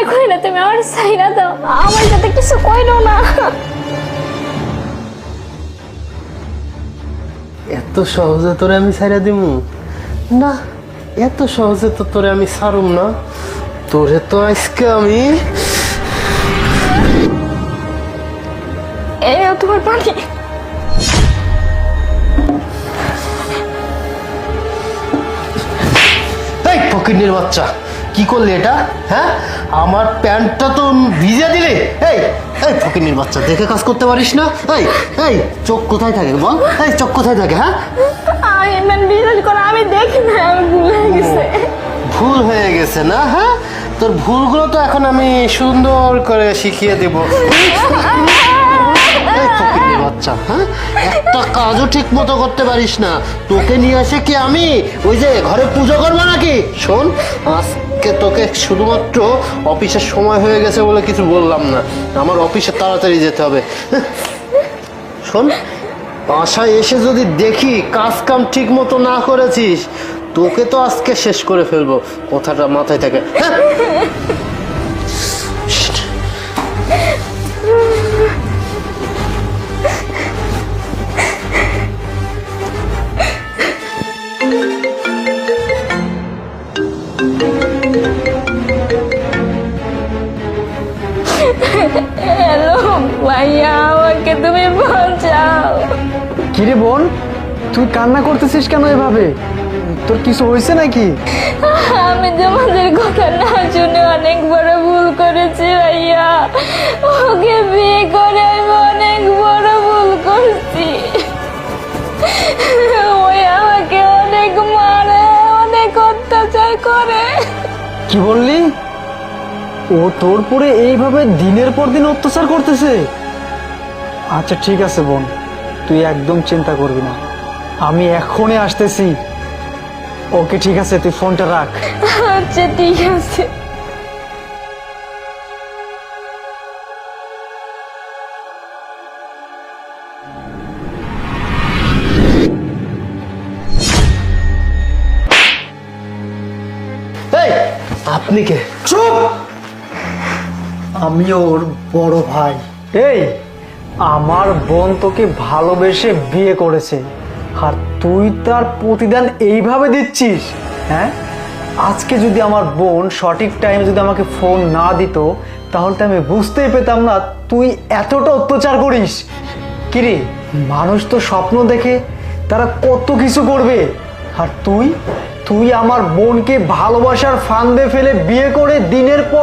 দয়া করে না তুমি আমার সাইরা দাও, আমার সাথে কিছু কইরো না। এত সহজে তোরে আমি ছাইরা দিমু না, এত সহজে তো তোরে আমি ছাড়ুম না। তোরে তো আজকে আমি এই নাও তোমার পানি। এই ফকিন্নির বাচ্চা, কি করলি এটা? হ্যাঁ, আমার প্যান্টটা তো ভিজে দিলে। এই এই ফকিন্নির বাচ্চা, দেখে কাজ করতে পারিস না? এই এই চোখ কোথায় থাকে বল? এই চোখ কোথায় থাকে? হ্যাঁ, আমি মানে বিশ্বাস করো আমি দেখি না, আমি ভুল হয়ে গেছে। ভুল হয়ে গেছে না? হ্যাঁ, তোর ভুলগুলো তো এখন আমি সুন্দর করে শিখিয়ে দেব। এই ফকিন্নির বাচ্চা, হ্যাঁ, একটা কাজও ঠিক মতো করতে পারিস না। তোকে নিয়ে আসে কি আমি ওই যে ঘরে পুজো করবো নাকি? শোন, আজকে তোকে শুধুমাত্র অফিসের সময় হয়ে গেছে বলে কিছু বললাম না, আমার অফিসে তাড়াতাড়ি যেতে হবে। শোন, বাসায় এসে যদি দেখি কাজ কাম ঠিক মতো না করেছিস, তোকে তো আজকে শেষ করে ফেলবো। কথাটা মাথায় থাকে। হ্যাঁ? হ্যালো ভাইয়া, আমাকে তুমি বাঁচাও। কিরে বোন, তুই কান্না করতেছিস কেন এভাবে? তোর কিছু হয়েছে নাকি? আমি তোমাদের কথা না শুনে অনেক বড় ভুল করেছি ভাইয়া। ওকে বিয়ে করে আমি অনেক বড় ভুল করছি। ওই আমাকে অনেক মারে, অনেক অত্যাচার করে। কি বললি? ও তোর পরে এইভাবে দিনের পর দিন অত্যাচার করতেছে? আচ্ছা ঠিক আছে বোন, তুই একদম চিন্তা করবি না, আমি এখনই আসতেছি। ওকে ঠিক আছে, তুই ফোনটা রাখ। আচ্ছা ঠিক আছে। এই, আপনি কে? চুপ! আমি ওর বড় ভাই। এই, আমার বোন তোকে ভালোবেসে বিয়ে করেছে, আর তুই তার প্রতিদান এইভাবে দিচ্ছিস? হ্যাঁ, আজকে যদি আমার বোন সঠিক টাইমে যদি আমাকে ফোন না দিত, তাহলে তো আমি বুঝতেই পেতাম না তুই এতটা অত্যাচার করিস। কিরে, মানুষ তো স্বপ্ন দেখে তারা কত কিছু করবে, আর তুই আমার বোনকে ভালোবাসার ফান্দে ফেলে বিয়ে করে দিনের পর